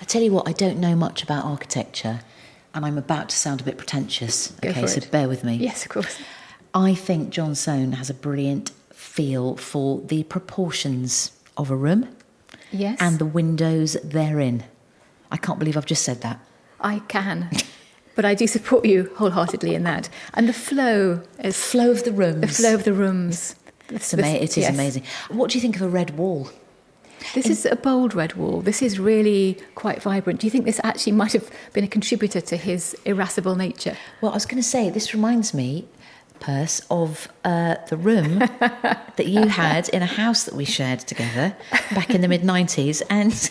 tell you what, I don't know much about architecture, and I'm about to sound a bit pretentious. Go for so it. bear with me. Yes, of course. I think John Soane has a brilliant feel for the proportions of a room. Yes. And the windows therein. I can't believe I've just said that. I can. But I do support you wholeheartedly in that. And the flow. The flow of the rooms. The flow of the rooms. It is amazing. What do you think of a red wall? This is a bold red wall. This is really quite vibrant. Do you think this actually might have been a contributor to his irascible nature? Well, I was going to say, this reminds me, Perce, of the room that you had in a house that we shared together back in the mid-90s, and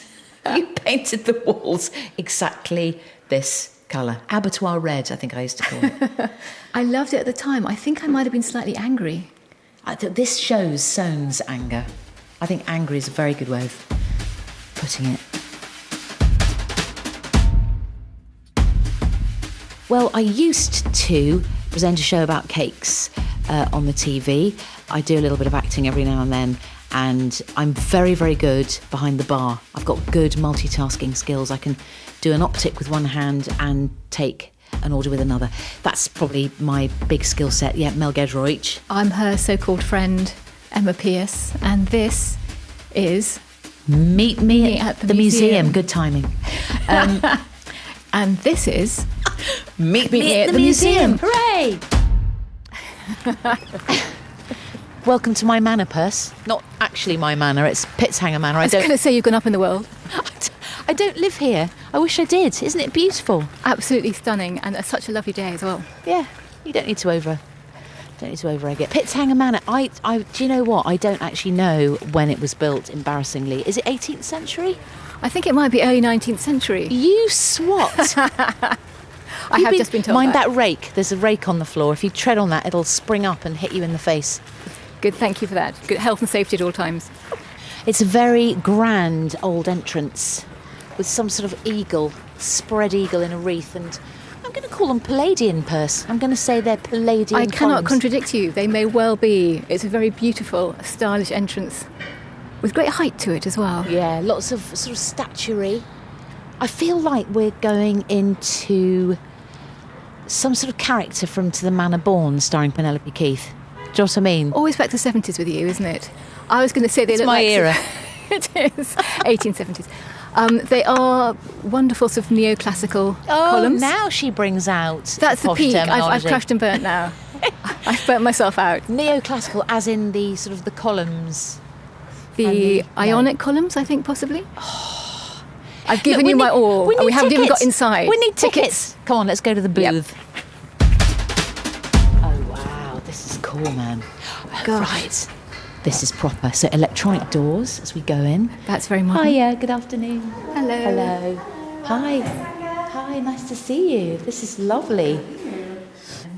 you painted the walls exactly this colour. Abattoir red, I think I used to call it. I loved it at the time. I think I might have been slightly angry. This shows Soane's anger. I think angry is a very good way of putting it. Well, I used to present a show about cakes on the TV. I do a little bit of acting every now and then, and I'm very, very good behind the bar. I've got good multitasking skills. I can do an optic with one hand and take an order with another. That's probably my big skill set. Yeah, Mel Giedroyc. I'm her so-called friend, Emma Pierce, and this is... Meet me at the museum. Good timing. And this is... Meet me at the museum. Hooray! Welcome to my manor, Perce. Not actually my manor, it's Pitzhanger Manor. I was going to say you've gone up in the world. I don't live here. I wish I did. Isn't it beautiful? Absolutely stunning, and such a lovely day as well. Yeah, you don't need to over egg it. Pitzhanger Manor, I do you know what? I don't actually know when it was built, embarrassingly. Is it 18th century? I think it might be early 19th century. You swat! I have just been told Mind that rake. There's a rake on the floor. If you tread on that, it'll spring up and hit you in the face. Good, thank you for that. Good health and safety at all times. It's a very grand old entrance with some sort of eagle, spread eagle in a wreath, and I'm going to call them Palladian, Perce. I'm going to say they're Palladian I cannot columns. contradict you. They may well be. It's a very beautiful, stylish entrance with great height to it as well. Yeah, lots of sort of statuary. I feel like we're going into some sort of character from To the Manor Born, starring Penelope Keith. Do you know what I mean? Always back to the 70s with you, isn't it? I was going to say they It's look my like... era. It is. 1870s. They are wonderful sort of neoclassical columns. Now she brings out That's the posh peak. I've terminology. crashed and burnt now. I've burnt myself out. Neoclassical, as in the sort of the columns. The Ionic columns, I think, possibly. I've given Look, you my all. We need haven't even tickets. got inside. We need tickets. Come on, let's go to the Yep. booth. Oh, wow, this is cool, man. Oh, Gosh. right. This is proper. So electronic doors as we go in. That's very modern. Hiya, good afternoon. Hello. Hello. Hi. Hi, nice to see you. This is lovely.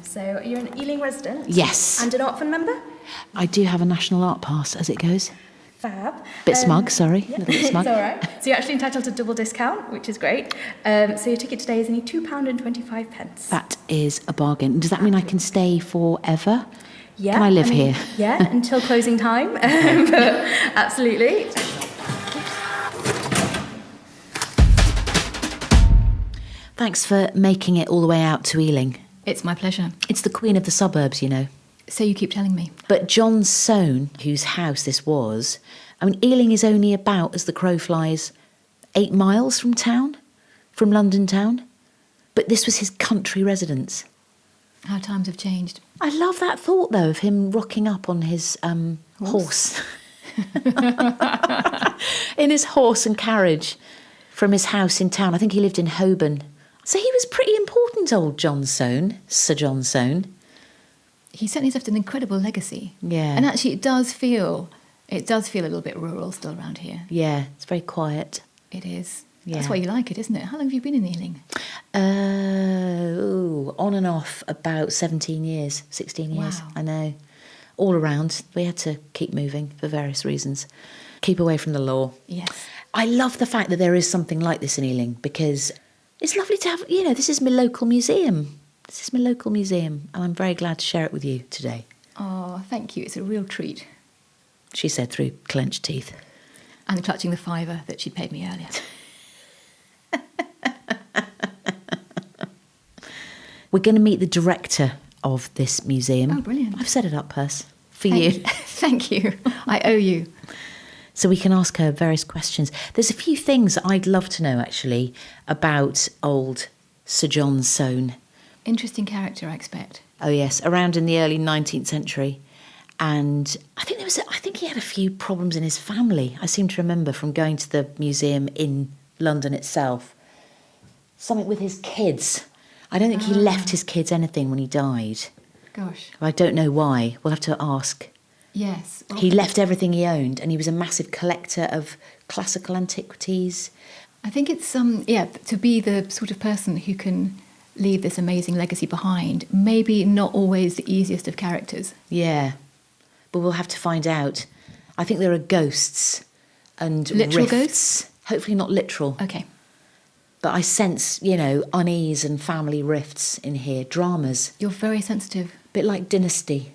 So you're an Ealing resident? Yes. And an Orphan member? I do have a National Art Pass as it goes. Fab. Bit smug, sorry. Yeah. A little bit smug. It's all right. So you're actually entitled to double discount, which is great. So your ticket today is only £2.25. That is a bargain. Does that mean I can stay forever? Yeah. Can I live here? Yeah, until closing time. But absolutely. Thanks for making it all the way out to Ealing. It's my pleasure. It's the queen of the suburbs, you know. So you keep telling me. But John Soane, whose house this was, I mean, Ealing is only about, as the crow flies, 8 miles from town, from London town. But this was his country residence. How times have changed. I love that thought, though, of him rocking up on his horse. In his horse and carriage from his house in town. I think he lived in Holborn. So he was pretty important, old John Soane, Sir John Soane. He certainly left an incredible legacy. Yeah. And actually it does feel a little bit rural still around here. Yeah, it's very quiet. It is. Yeah. That's why you like it, isn't it? How long have you been in Ealing? On and off about 17 years, 16 years. Wow. I know. All around. We had to keep moving for various reasons. Keep away from the law. Yes. I love the fact that there is something like this in Ealing because it's lovely to have, you know, this is my local museum. This is my local museum and I'm very glad to share it with you today. Oh, thank you. It's a real treat. She said through clenched teeth. And clutching the £5 that she paid me earlier. We're going to meet the director of this museum. Oh, brilliant. I've set it up, Purse, for you. Thank you. I owe you. So we can ask her various questions. There's a few things I'd love to know, actually, about old Sir John Soane. Interesting character, I expect. Oh, yes, around in the early 19th century. And I think he had a few problems in his family. I seem to remember from going to the museum in London itself. Something with his kids. I don't think he left his kids anything when he died. Gosh. I don't know why. We'll have to ask. Yes. He left everything he owned, and he was a massive collector of classical antiquities. I think it's to be the sort of person who can leave this amazing legacy behind. Maybe not always the easiest of characters. Yeah, but we'll have to find out. I think there are ghosts and Literal rifts. ghosts? Hopefully not literal. Okay. But I sense, unease and family rifts in here, dramas. You're very sensitive. Bit like Dynasty.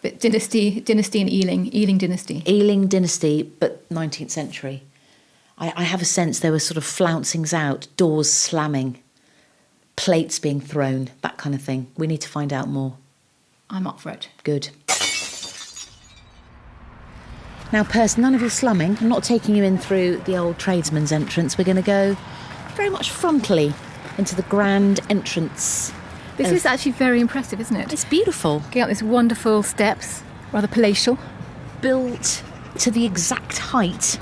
But dynasty in Ealing dynasty. Ealing dynasty, but 19th century. I have a sense there were sort of flouncings out, doors slamming, plates being thrown, that kind of thing. We need to find out more. I'm up for it. Good. Now, Perce, none of your slumming. I'm not taking you in through the old tradesman's entrance. We're going to go very much frontally into the grand entrance. This is actually very impressive, isn't it? It's beautiful. Going up these wonderful steps, rather palatial. Built to the exact height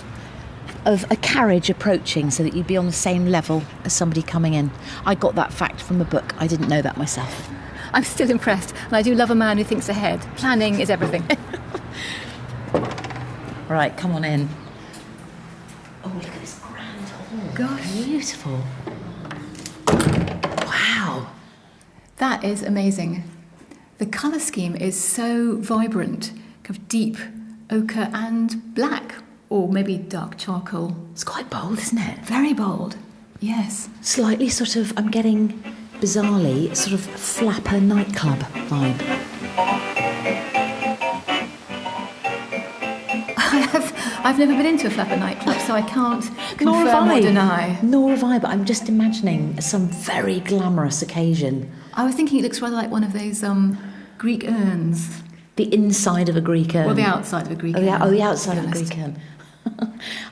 of a carriage approaching so that you'd be on the same level as somebody coming in. I got that fact from a book. I didn't know that myself. I'm still impressed, and I do love a man who thinks ahead. Planning is everything. Right, come on in. Oh, look at this grand hall. Gosh. Beautiful. Wow. That is amazing. The colour scheme is so vibrant, kind of deep ochre and black, or maybe dark charcoal. It's quite bold, isn't it? Very bold, yes. Slightly sort of, I'm getting, bizarrely, sort of flapper nightclub vibe. I've never been into a flapper nightclub, so I can't confirm or deny. Nor have I, but I'm just imagining some very glamorous occasion. I was thinking it looks rather like one of those Greek urns. The inside of a Greek urn. Or the outside of a Greek urn. The outside of a honest. Greek urn.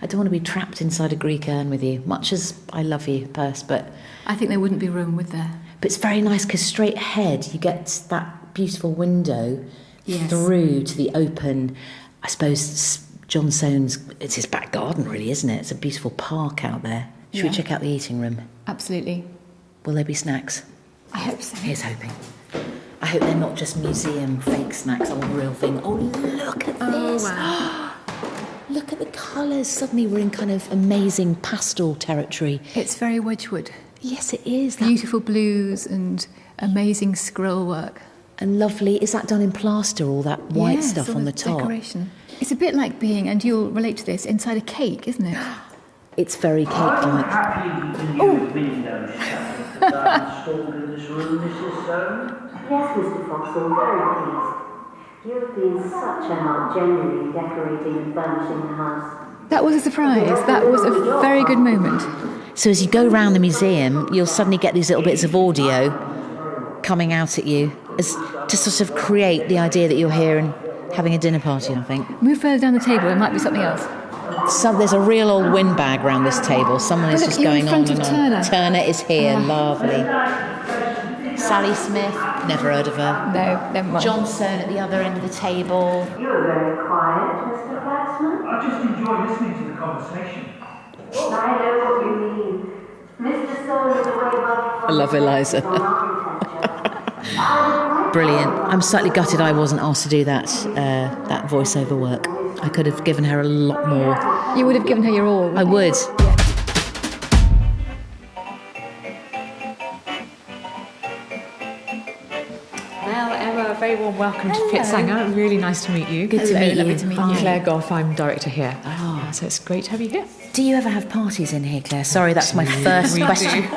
I don't want to be trapped inside a Greek urn with you, much as I love you, Perce, but... I think there wouldn't be room with there. But it's very nice because straight ahead you get that beautiful window through to the open, I suppose, John Soane's, it's his back garden really, isn't it? It's a beautiful park out there. Should we check out the eating room? Absolutely. Will there be snacks? I hope so. Here's hoping. I hope they're not just museum fake snacks, I want the real thing. Oh, look at this. Wow. Look at the colours. Suddenly we're in kind of amazing pastel territory. It's very Wedgwood. Yes, it is. Beautiful blues and amazing scroll work. And lovely. Is that done in plaster, all that white stuff all on the top? Decoration. It's a bit like being, and you'll relate to this, inside a cake, isn't it? It's very cake-like. Happy with the new window shutters that are installed in this room, Mrs. Soane? Yes, Mr. Foxall, very pleased. You have been such a help generally decorating and furnishing the house. That was a surprise. That was a very good moment. So as you go round the museum, you'll suddenly get these little bits of audio coming out at you as to sort of create the idea that you're here and having a dinner party, I think. Move further down the table, there might be something else. So there's a real old windbag around this table. Someone is Look, just you're in going on front and of on. Turner. Turner is here, lovely. Sally Smith, never heard of her. No, never mind. John Soane at the other end of the table. You were very quiet, Mr. Flaxman. I just enjoy listening to the conversation. I know what you mean. Mr. Soane is away working I love Eliza. on architecture. Brilliant. I'm slightly gutted I wasn't asked to do that voiceover work. I could have given her a lot more. You would have given her your all. I would. Well, Emma, a very warm welcome to Pitzhanger. Really nice to meet you. Good to meet you. lovely to meet you. Claire Goff, I'm director here. So it's great to have you here. Do you ever have parties in here, Claire? Sorry, that's my first question.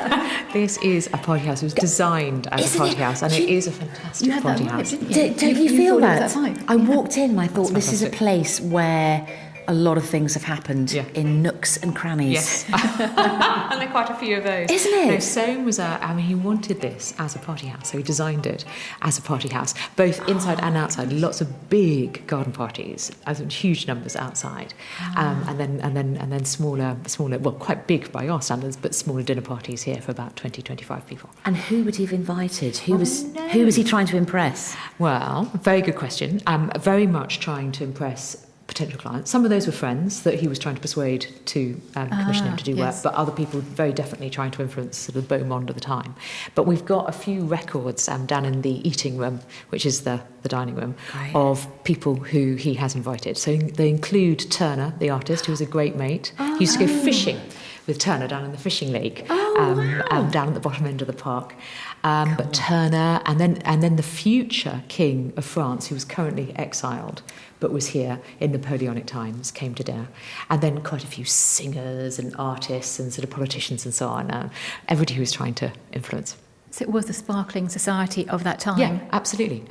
This is a party house. It was designed as Isn't a party it? house, and it is a fantastic You had that party vibe, house. didn't you? Don't you feel thought that? it was that vibe. I walked in and I thought this is a fantastic. place where a lot of things have happened in nooks and crannies. Yes. And there are quite a few of those. Isn't it? No, Soane was he wanted this as a party house, so he designed it as a party house, both inside and outside. Lots of big garden parties, huge numbers outside, and then smaller, well, quite big by our standards, but smaller dinner parties here for about 20, 25 people. And who would he have invited? Who was he trying to impress? Well, very good question. Very much trying to impress potential clients. Some of those were friends that he was trying to persuade to commission him to do work, but other people very definitely trying to influence sort of the beau monde of the time. But we've got a few records down in the eating room, which is the dining room, of people who he has invited. So they include Turner, the artist, who was a great mate. He used to go fishing with Turner down in the fishing lake, down at the bottom end of the park. But Turner, and then the future King of France, who was currently exiled, but was here in Napoleonic times, came to dinner. And then quite a few singers and artists and sort of politicians and so on. Everybody who was trying to influence. So it was the sparkling society of that time. Yeah, absolutely.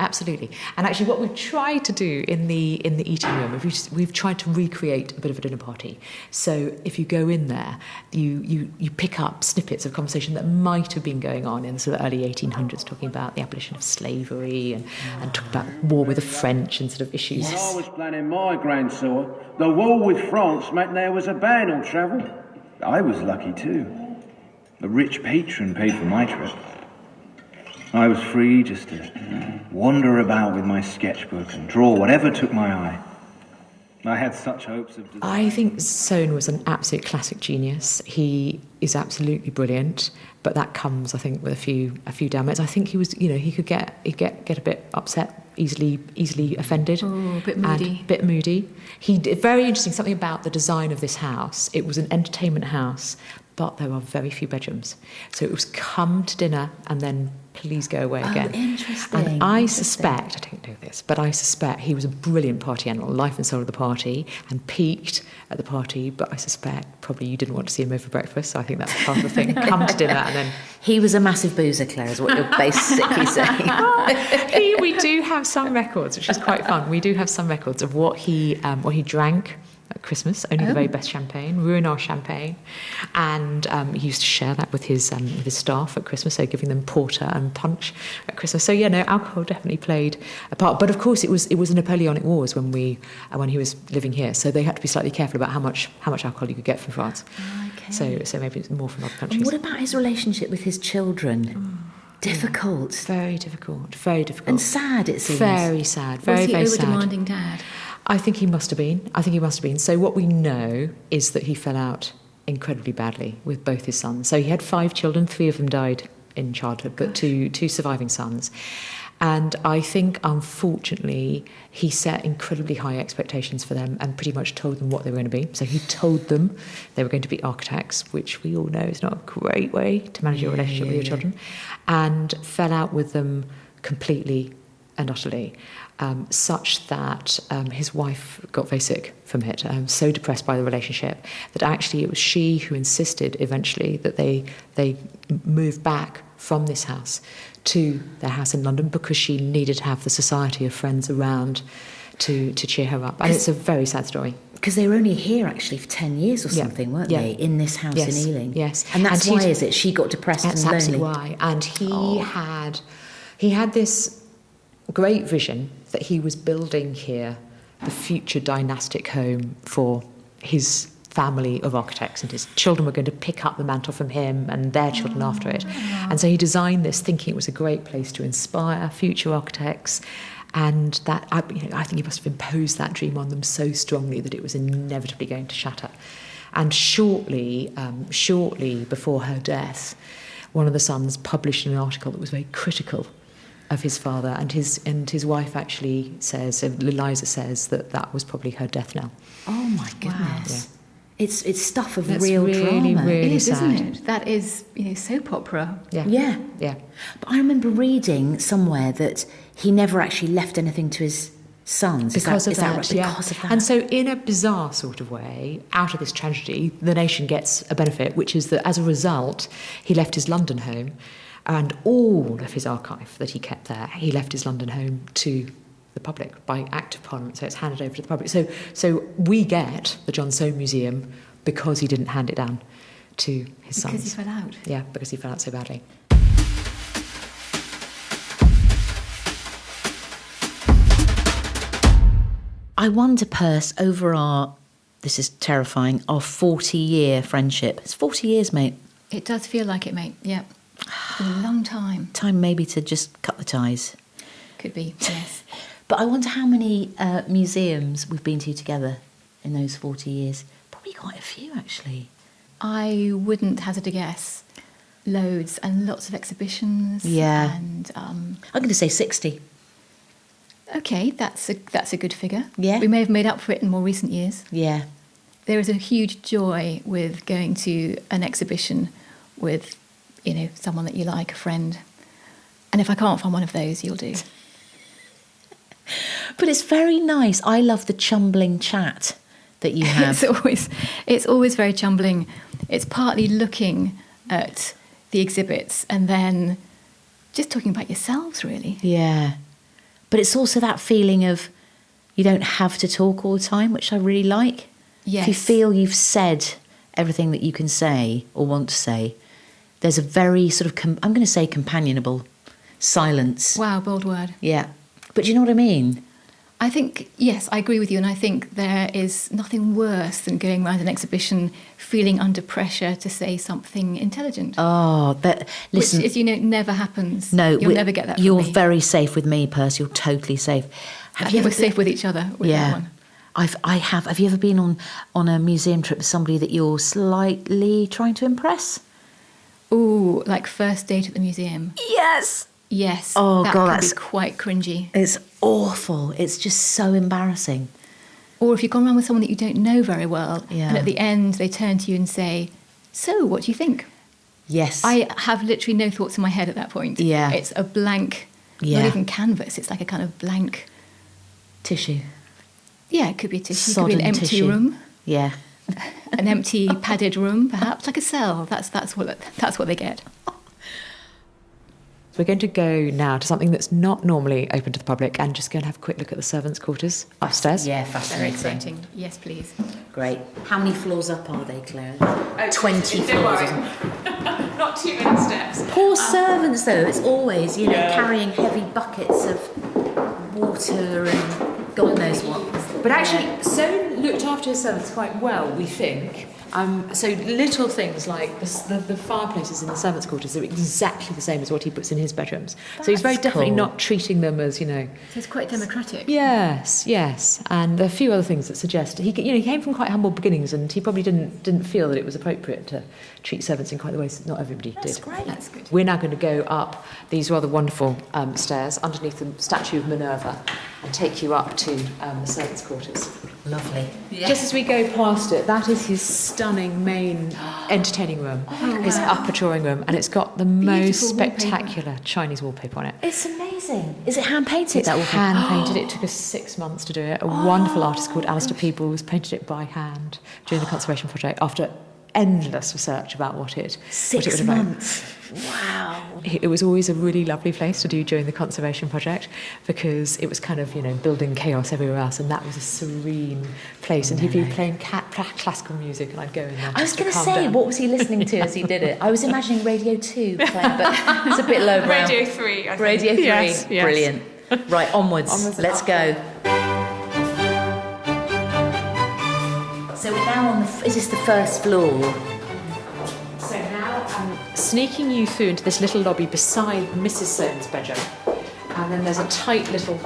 And actually what we've tried to do in the eating room, we've tried to recreate a bit of a dinner party. So if you go in there, you pick up snippets of conversation that might have been going on in the sort of early 1800s, talking about the abolition of slavery and talking about war with the French and sort of issues. When I was planning my grand tour, the war with France meant there was a ban on travel. I was lucky too. A rich patron paid for my trip. I was free just to wander about with my sketchbook and draw whatever took my eye. I had such hopes of design. I think Soane was an absolute classic genius. He is absolutely brilliant, but that comes, I think, with a few downbits. I think he was, he could get a bit upset, easily offended. Oh, a bit moody. And a bit moody. He did very interesting something about the design of this house. It was an entertainment house, but there are very few bedrooms. So it was come to dinner and then please go away again. Interesting. And I suspect, I don't know this, but I suspect he was a brilliant party animal, life and soul of the party, and peaked at the party, but I suspect probably you didn't want to see him over breakfast, so I think that's part of the thing. Come to dinner and then... He was a massive boozer, Claire, is what you're basically saying. We do have some records, which is quite fun. We do have some records of what he drank at Christmas, only the very best champagne, Ruinart champagne, and he used to share that with his staff at Christmas, so giving them porter and punch at Christmas. So alcohol definitely played a part. But of course, it was the Napoleonic Wars when he was living here, so they had to be slightly careful about how much alcohol you could get from France. Okay. So maybe it's more from other countries. And what about his relationship with his children? Difficult. Very difficult. And sad, it seems. Very sad. Very sad. Was he over-demanding dad? I think he must have been. So what we know is that he fell out incredibly badly with both his sons. So he had 5 children, 3 of them died in childhood, but two surviving sons. And I think, unfortunately, he set incredibly high expectations for them and pretty much told them what they were going to be. So he told them they were going to be architects, which we all know is not a great way to manage your relationship with your children, and fell out with them completely and utterly, such that his wife got very sick from it, so depressed by the relationship that actually it was she who insisted eventually that they move back from this house to their house in London because she needed to have the society of friends around to cheer her up. And it's a very sad story. Because they were only here actually for 10 years or something, weren't they, in this house in Ealing? Yes. And that's why, is it? She got depressed and lonely. That's absolutely why. And he had this great vision that he was building here the future dynastic home for his family of architects, and his children were going to pick up the mantle from him and their children after it. And so he designed this thinking it was a great place to inspire future architects, and that I think he must have imposed that dream on them so strongly that it was inevitably going to shatter. And shortly before her death, one of the sons published an article that was very critical of his father, and his wife actually says, Eliza says, that was probably her death knell. Oh my goodness! Yeah. It's stuff of That's real really, drama. really It is, sad. isn't it? That is, soap opera. Yeah. But I remember reading somewhere that he never actually left anything to his sons. Because of that. Because of that. And so in a bizarre sort of way, out of this tragedy, the nation gets a benefit, which is that as a result, he left his London home and all of his archive that he kept there, he left his London home to the public by Act of Parliament, so it's handed over to the public. So we get the John Soane Museum because he didn't hand it down to his sons. Because he fell out. Yeah, because he fell out so badly. I wonder, Perce, over this is terrifying, our 40-year friendship. It's 40 years, mate. It does feel like it, mate. Yeah. It's been a long time. Time maybe to just cut the ties. Could be, yes. But I wonder how many museums we've been to together in those 40 years. Probably quite a few, actually. I wouldn't hazard a guess. Loads and lots of exhibitions. Yeah. And I'm going to say 60. okay, that's a good figure. Yeah. We may have made up for it in more recent years. Yeah. There is a huge joy with going to an exhibition with, someone that you like, a friend. And if I can't find one of those, you'll do. But it's very nice. I love the chumbling chat that you have. It's always very chumbling. It's partly looking at the exhibits and then just talking about yourselves, really. Yeah. But it's also that feeling of you don't have to talk all the time, which I really like. Yes. If you feel you've said everything that you can say or want to say, there's a very sort of, I'm going to say companionable silence. Wow, bold word. Yeah. But do you know what I mean? I think, yes, I agree with you. And I think there is nothing worse than going around an exhibition feeling under pressure to say something intelligent. Oh, but listen. Which, as you know, never happens. No. You'll never get that from You're me. very safe with me, Perce. You're totally safe. I think we're safe with each other with that one. I have. Have you ever been on a museum trip with somebody that you're slightly trying to impress? Ooh, like first date at the museum. Yes. Yes. Oh, that God, can that's be quite cringy. It's awful. It's just so embarrassing. Or if you've gone around with someone that you don't know very well, Yeah. and at the end they turn to you and say, "So, what do you think?" Yes. I have literally no thoughts in my head at that point. Yeah. It's a blank, Yeah. not even canvas. It's like a kind of blank. Tissue. Yeah, it could be a tissue. It could Sodden be an empty tissue. room, Yeah. an empty padded room, perhaps like a cell. That's what they get. We're going to go now to something that's not normally open to the public and just go and have a quick look at the servants' quarters upstairs. Yeah, Very fascinating. exciting. Yes, please. Great. How many floors up are they, Claire? 20 don't floors. worry. Isn't it? Not too many steps. Poor servants, though. It's always, carrying heavy buckets of water and God knows what. But actually, Soane looked after his servants quite well, we think. So little things like the fireplaces in the servants' quarters are exactly the same as what he puts in his bedrooms. So he's very That's definitely cool. not treating them as, So it's quite democratic. Yes, and there are a few other things that suggest he came from quite humble beginnings, and he probably didn't feel that it was appropriate to treat servants in quite the ways that not everybody did. Great. That's good. We're now going to go up these rather wonderful stairs underneath the statue of Minerva and take you up to the servants' quarters. Lovely. Just as we go past it, that is his stunning main entertaining room, his upper drawing room, and it's got the most Beautiful wallpaper. spectacular Chinese wallpaper on it. It's amazing. Is it hand-painted, It's that wallpaper? hand-painted. It took us 6 months to do it. A wonderful artist called Alistair Peebles painted it by hand during the conservation project after endless research about what it would 6 have been. months. Wow. It was always a really lovely place to do during the conservation project because it was kind of, building chaos everywhere else, and that was a serene place. And he'd be playing classical music, and I'd go in there. I was going to say, what was he listening to as he did it? I was imagining Radio 2 playing, but it's a bit lowbrow. Radio 3, I think. Radio 3. Yes. Brilliant. Right, onwards. Let's go. So we're now on is this the first floor? So now I'm sneaking you through into this little lobby beside Mrs. Soane's bedroom. And then there's a tight little...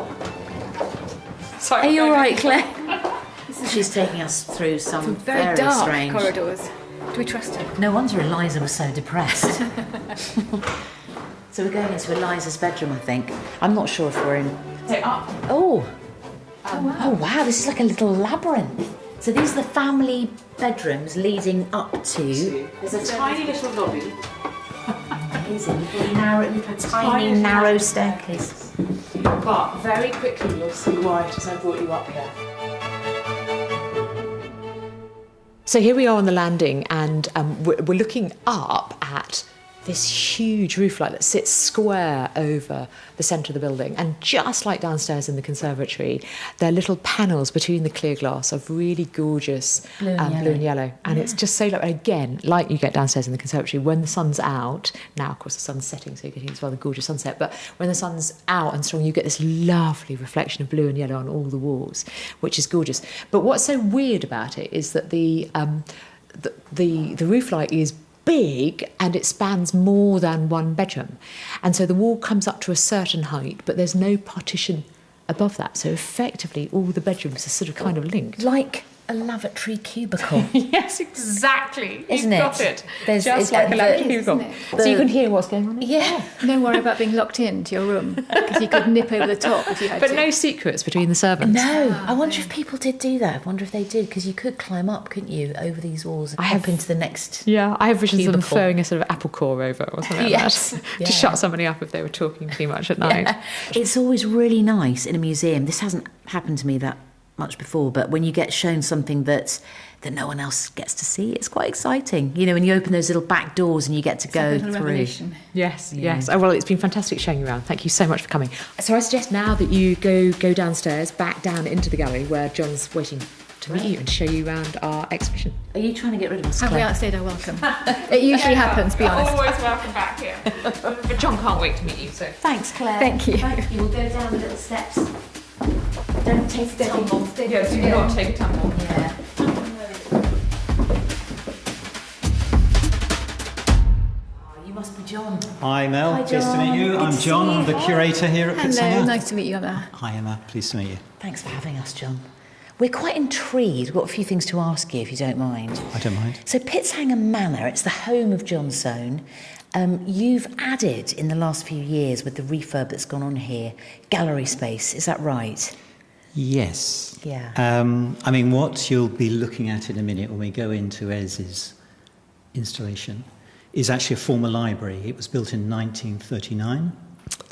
Sorry, Are you no, all no. right, Claire? She's taking us through some Very dark strange corridors. Do we trust her? No wonder Eliza was so depressed. So we're going into Eliza's bedroom, I think. I'm not sure if we're in... Take up. Oh! Oh, wow, this is like a little labyrinth. So these are the family bedrooms leading up to... There's a tiny little lobby. Amazing, little tiny narrow staircase. But very quickly you'll see why, as I brought you up here. So here we are on the landing, and we're looking up at this huge roof light that sits square over the centre of the building. And just like downstairs in the conservatory, there are little panels between the clear glass of really gorgeous blue and yellow. And it's just so lovely. Again, like you get downstairs in the conservatory, when the sun's out, now of course the sun's setting, so you're getting this rather gorgeous sunset, but when the sun's out and strong, you get this lovely reflection of blue and yellow on all the walls, which is gorgeous. But what's so weird about it is that the roof light is big and it spans more than one bedroom, and so the wall comes up to a certain height, but there's no partition above that, so effectively all the bedrooms are sort of kind of linked, Like a lavatory cubicle. Yes, exactly. Isn't You've it? got it. There's- Just it's- like a it lavatory is, cubicle. isn't it? so you can hear what's going on. Yeah. No worry about being locked into your room, because you could nip over the top if you had But to. no secrets between the servants. No, I wonder if people did do that. I wonder if they did, because you could climb up, couldn't you, over these walls and hop into the next. Yeah, I have visions of them Cubicle. throwing a sort of apple core over or something like Yes. that Yeah. to shut somebody up if they were talking too much at night. Yeah. It's always really nice in a museum. This hasn't happened to me that much before, but when you get shown something that no one else gets to see, it's quite exciting. You know, when you open those little back doors and you get to It's like a go little through. revolution. Yes, Yeah. yes. Oh, well, it's been fantastic showing you around. Thank you so much for coming. So I suggest now that you go downstairs, back down into the gallery where John's waiting to meet you and show you around our exhibition. Are you trying to get rid of us, Have we Claire? outstayed our welcome? It usually happens, be honest. Always welcome back here. But John can't wait to meet you, so. Thanks, Claire. Thank you. Thank you. We'll go down the little steps. Don't take a tumble. Yeah, do not take a tumble. Yeah. You must be John. Hi Mel, Hi, pleased to meet you. John. I'm Good to John, see I'm you. the curator here at Hello, Pitzhanger. nice to meet you, Emma. Hi Emma, pleased to meet you. Thanks for having us, John. We're quite intrigued. We've got a few things to ask you, if you don't mind. I don't mind. So Pitzhanger Manor, it's the home of John Soane. You've added in the last few years with the refurb that's gone on here, gallery space, is that right? Yes. Yeah. I mean, what you'll be looking at in a minute when we go into Ez's installation is actually a former library. It was built in 1939,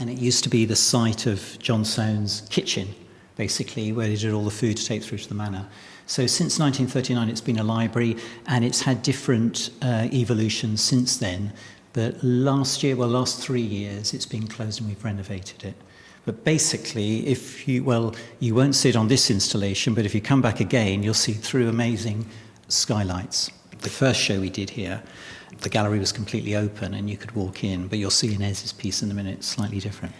and it used to be the site of John Soane's kitchen, basically, where he did all the food to take through to the manor. So since 1939, it's been a library, and it's had different evolutions since then. But last 3 years, it's been closed and we've renovated it. But basically, you won't see it on this installation, but if you come back again, you'll see through amazing skylights. The first show we did here, the gallery was completely open and you could walk in, but you'll see in Ez's piece in a minute, it's slightly different.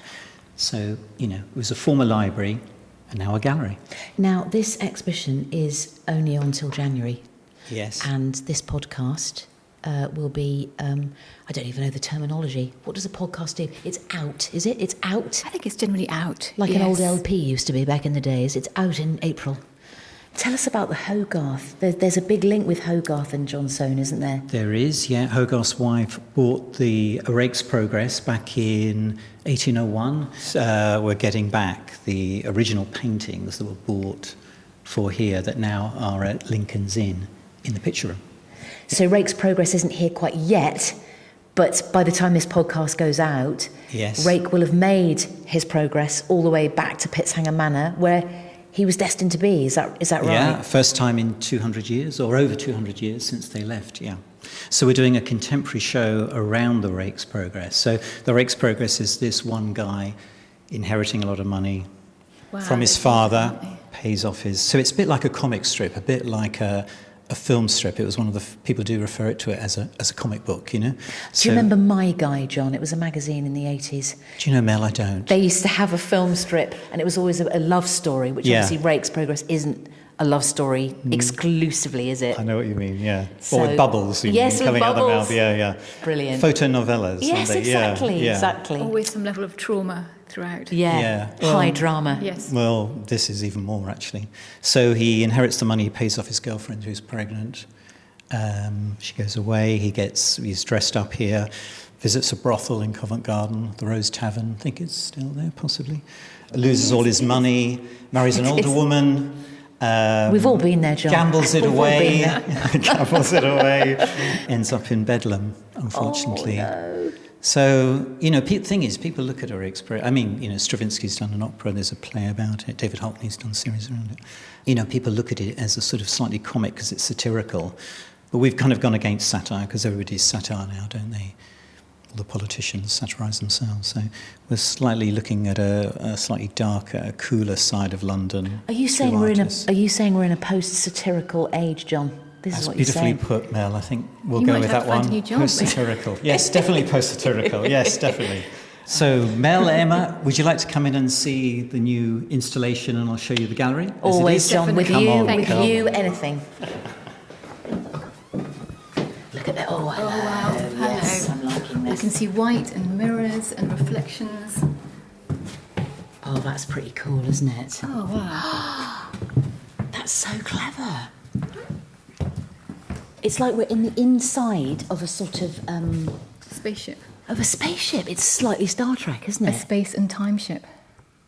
So, it was a former library and now a gallery. Now, this exhibition is only on till January. Yes. And this podcast will be, I don't even know the terminology. What does a podcast do? It's out, is it? It's out? I think it's generally out. Like an yes. old LP used to be back in the days. It's out in April. Tell us about the Hogarth. There's a big link with Hogarth and John Soane, isn't there? There is, yeah. Hogarth's wife bought the Rake's Progress back in 1801. We're getting back the original paintings that were bought for here that now are at Lincoln's Inn in the picture room. So Rake's Progress isn't here quite yet, but by the time this podcast goes out, Yes. Rake will have made his progress all the way back to Pitzhanger Manor, where he was destined to be. Is that right? Yeah, first time in 200 years, or over 200 years since they left, yeah. So we're doing a contemporary show around the Rake's Progress. So the Rake's Progress is this one guy inheriting a lot of money from his father, pays off his... So it's a bit like a comic strip, a bit like a film strip. It was one of the... People do refer to it as a comic book, you know? Do you remember My Guy, John? It was a magazine in the 80s. Do you know, Mel, I don't. They used to have a film strip, and it was always a love story, which Yeah. obviously Rake's Progress isn't a love story exclusively, is it? I know what you mean, yeah. So- or with bubbles, you Yes, mean, with coming out of the bubbles. mouth, yeah. Brilliant. Photonovellas. Yes, aren't they? Yeah, exactly, yeah. exactly. Always some level of trauma throughout. Yeah, Yeah. high drama. Yes. Well, this is even more, actually. So he inherits the money, he pays off his girlfriend who's pregnant. She goes away, he's dressed up here, visits a brothel in Covent Garden, the Rose Tavern, I think it's still there, possibly. Loses all his money, marries an older woman. We've all been there, John. Gambles it We've all away. been there. Gambles it away. Ends up in Bedlam, unfortunately. Oh, no. So, the thing is, people look at Rake's Progress. I mean, Stravinsky's done an opera, there's a play about it, David Hockney's done a series around it. People look at it as a sort of slightly comic because it's satirical. But we've kind of gone against satire because everybody's satire now, don't they? all the politicians satirise themselves. So we're slightly looking at a slightly darker, cooler side of London. Are you saying we're in a post-satirical age, John? This That's is what you're beautifully saying. put, Mel. I think we'll You go might with have that to find one. a new job. Post-satirical. Yes, definitely post-satirical. Yes, definitely. So, Mel, Emma, would you like to come in and see the new installation, and I'll show you the gallery? as it Always, is? John, with Come you, on, with come you, on. anything. Look at that. Oh, hello. wow. Yes, Hello. I'm liking You this. can see white and mirrors and reflections. Oh, that's pretty cool, isn't it? Oh, wow. That's so clever. It's like we're in the inside of a sort of Spaceship. of a spaceship. It's slightly Star Trek, isn't A it? space and time ship.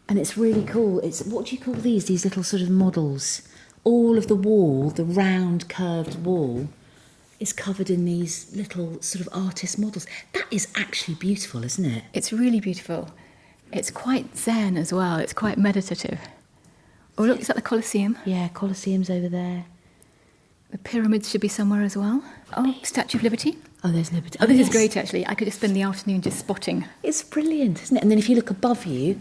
And it's really cool. It's, what do you call these? These little sort of models. All of the wall, the round curved wall, is covered in these little sort of artist models. That is actually beautiful, isn't it? It's really beautiful. It's quite zen as well. It's quite meditative. Oh, look, is that the Colosseum? Yeah, Colosseum's over there. The pyramids should be somewhere as well. Oh, Statue of Liberty. Oh, there's Liberty. Oh, this is yes. great, actually. I could just spend the afternoon just spotting. It's brilliant, isn't it? And then if you look above you,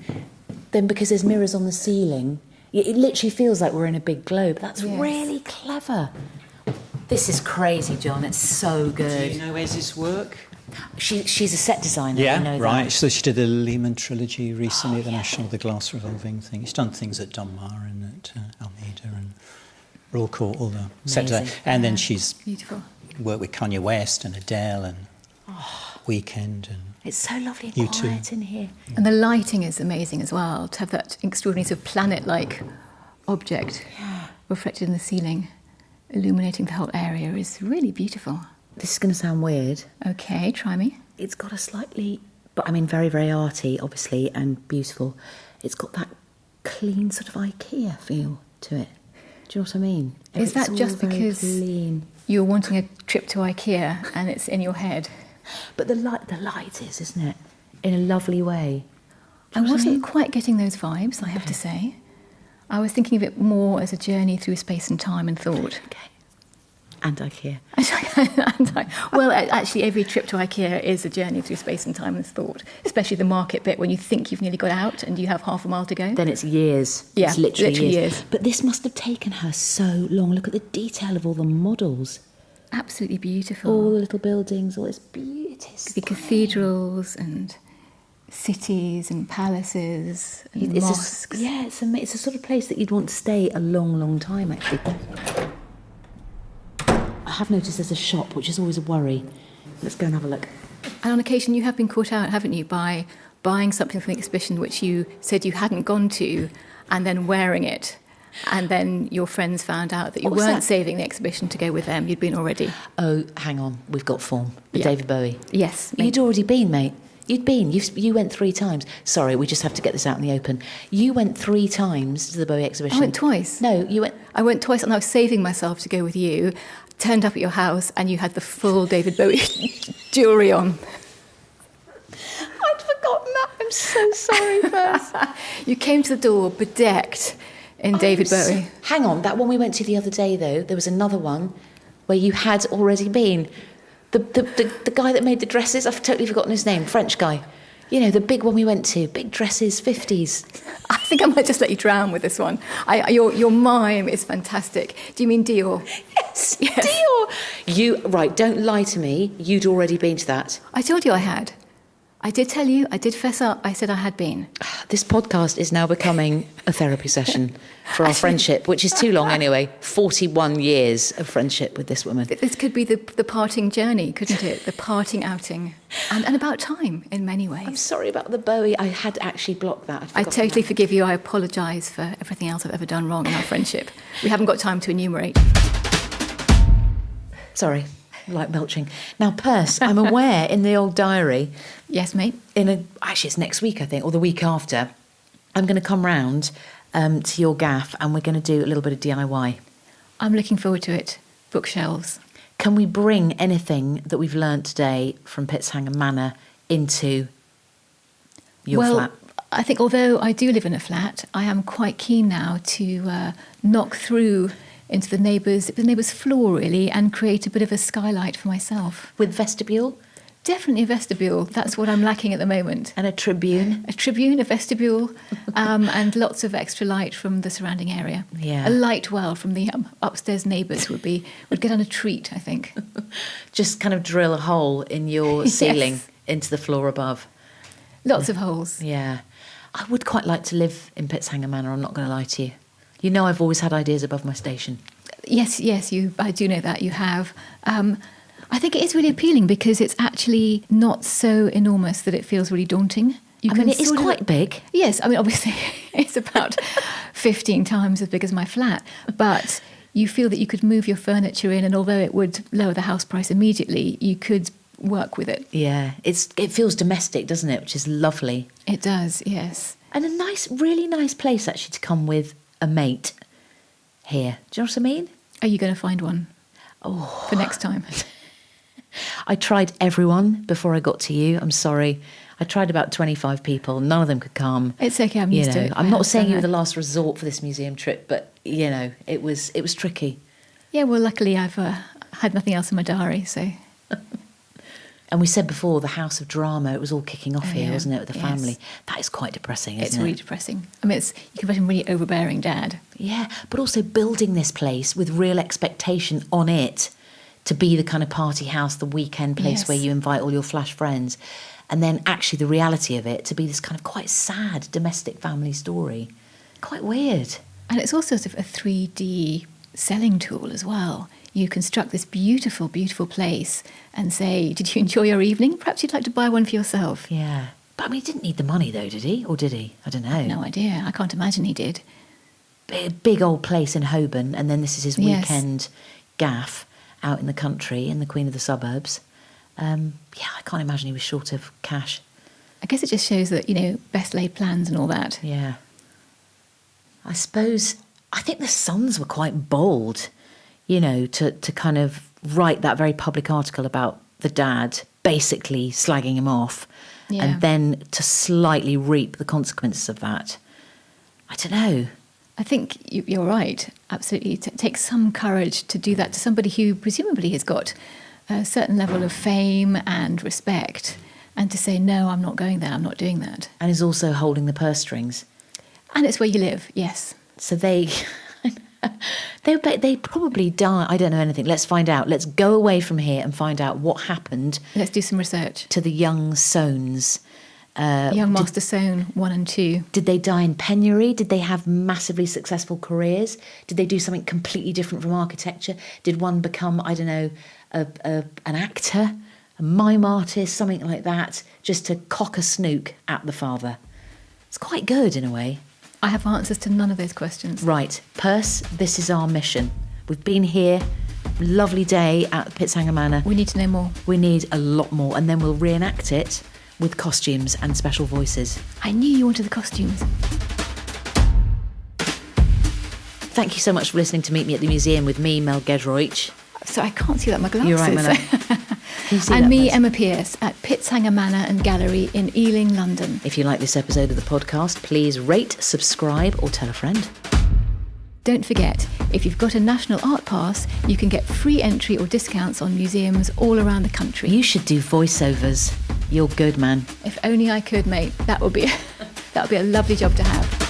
then because there's mirrors on the ceiling, it literally feels like we're in a big globe. That's Yes. really clever. This is crazy, John. It's so Do good. you know Ez's work? She's a set designer. I know right. that. So she did the Lehman trilogy recently at the National, the glass revolving thing. She's done things at Dunbar and at Almeida and Royal Court, all the set design. Amazing. And then she's Beautiful. worked with Kanye West and Adele and Weekend and It's so lovely and You too. quiet in here. And the lighting is amazing as well, to have that extraordinary sort of planet-like object reflected in the ceiling, illuminating the whole area is really beautiful. This is going to sound weird. Okay, try me. It's got a slightly, but I mean, very, very arty, obviously, and beautiful. It's got that clean sort of IKEA feel to it. Do you know what I mean? Is that It's just all very because clean. you're wanting a trip to IKEA and it's in your head? But the light is, isn't it? In a lovely way. I wasn't quite getting those vibes, I have to say. I was thinking of it more as a journey through space and time and thought. Okay. And IKEA. Well, actually, every trip to IKEA is a journey through space and time and thought, especially the market bit when you think you've nearly got out and you have half a mile to go. Then it's years. Yeah, it's literally years. years. But this must have taken her so long. Look at the detail of all the models. Absolutely beautiful. All the little buildings, all this beauty. The cathedrals and cities and palaces and It's mosques. it's a sort of place that you'd want to stay a long, long time, actually. I have noticed there's a shop, which is always a worry. Let's go and have a look. And on occasion you have been caught out, haven't you, by buying something from the exhibition which you said you hadn't gone to and then wearing it. And then your friends found out that you What was weren't that? saving the exhibition to go with them. You'd been already. Oh, hang on. We've got form. Yeah. David Bowie. Yes. You'd already been, mate. You'd been. You went 3 times. Sorry, we just have to get this out in the open. You went 3 times to the Bowie exhibition. I went twice. No, you went... I went twice and I was saving myself to go with you. Turned up at your house and you had the full David Bowie jewellery on. I'd forgotten that. I'm so sorry, Beth. You came to the door bedecked in David Bowie. Hang on. That one we went to the other day, though, there was another one where you had already been. The guy that made the dresses, I've totally forgotten his name, French guy. You know, the big one we went to, big dresses, 50s. I think I might just let you drown with this one. Your mime is fantastic. Do you mean Dior? Yes, Dior. Right, don't lie to me. You'd already been to that. I told you I had. I did tell you, I did fess up, I said I had been. This podcast is now becoming a therapy session for our friendship, which is too long anyway. 41 years of friendship with this woman. This could be the parting journey, couldn't it? The parting outing. And about time, in many ways. I'm sorry about the Bowie. I had actually blocked that. I totally forgive you. I apologise for everything else I've ever done wrong in our friendship. We haven't got time to enumerate. Sorry, like belching. Now, Perce, I'm aware in the old diary... Yes, mate. Actually, it's next week, I think, or the week after. I'm going to come round to your gaff and we're going to do a little bit of DIY. I'm looking forward to it. Bookshelves. Can we bring anything that we've learnt today from Pitzhanger Manor into your flat? I think although I do live in a flat, I am quite keen now to knock through into the neighbour's floor, really, and create a bit of a skylight for myself. With vestibule? Definitely a vestibule. That's what I'm lacking at the moment. And a tribune. A tribune, a vestibule, and lots of extra light from the surrounding area. Yeah. A light well from the upstairs neighbours would get on a treat, I think. Just kind of drill a hole in your ceiling into the floor above. Lots of holes. Yeah. I would quite like to live in Pitzhanger Manor, I'm not going to lie to you. You know I've always had ideas above my station. Yes, I do know that you have. I think it is really appealing because it's actually not so enormous that it feels really daunting. It is quite big. Yes, obviously it's about 15 times as big as my flat, but you feel that you could move your furniture in, and although it would lower the house price immediately, you could work with it. Yeah, it feels domestic, doesn't it? Which is lovely. It does, yes. And really nice place actually to come with a mate here. Do you know what I mean? Are you going to find one? For next time? I tried everyone before I got to you. I'm sorry. I tried about 25 people. None of them could come. It's okay. I'm used to it. I'm not saying you were the last resort for this museum trip, but it was tricky. Yeah. Well, luckily I've had nothing else in my diary, so. And we said before, the House of Drama. It was all kicking off here, yeah. wasn't it, with the Yes. family? That is quite depressing, isn't it? It's really depressing. You can imagine really overbearing dad. Yeah, but also building this place with real expectation on it to be the kind of party house, the weekend place Yes. where you invite all your flash friends. And then actually the reality of it to be this kind of quite sad domestic family story. Quite weird. And it's also sort of a 3D selling tool as well. You construct this beautiful, beautiful place and say, did you enjoy your evening? Perhaps you'd like to buy one for yourself. Yeah. But he didn't need the money though, did he? Or did he? I don't know. No idea. I can't imagine he did. Big old place in Holborn, and then this is his Yes. weekend gaff out in the country, in the Queen of the Suburbs. I can't imagine he was short of cash. I guess it just shows that, best laid plans and all that. Yeah. I think the Sons were quite bold, to kind of write that very public article about the dad, basically slagging him off, Yeah. and then to slightly reap the consequences of that. I don't know. I think you're right, absolutely. It takes some courage to do that to somebody who presumably has got a certain level of fame and respect, and to say, no, I'm not going there, I'm not doing that. And is also holding the purse strings. And it's where you live, yes. So they probably die. I don't know anything. Let's find out. Let's go away from here and find out what happened. Let's do some research. To the young Soanes. Young Master Soane 1 and 2. Did they die in penury? Did they have massively successful careers? Did they do something completely different from architecture? Did one become, I don't know, an actor, a mime artist, something like that, just to cock a snook at the father? It's quite good in a way. I have answers to none of those questions. Right, Perce, this is our mission. We've been here, lovely day at Pitzhanger Manor. We need to know more. We need a lot more, and then we'll reenact it with costumes and special voices. I knew you wanted the costumes. Thank you so much for listening to Meet Me at the Museum with me, Mel Giedroyc. So I can't see that, my glasses. You're right, Mel. And me, Emma Pierce, at Pitzhanger Manor and Gallery in Ealing, London. If you like this episode of the podcast, please rate, subscribe, or tell a friend. Don't forget, if you've got a National Art Pass, you can get free entry or discounts on museums all around the country. You should do voiceovers. You're good, man. If only I could, mate. That would be a lovely job to have.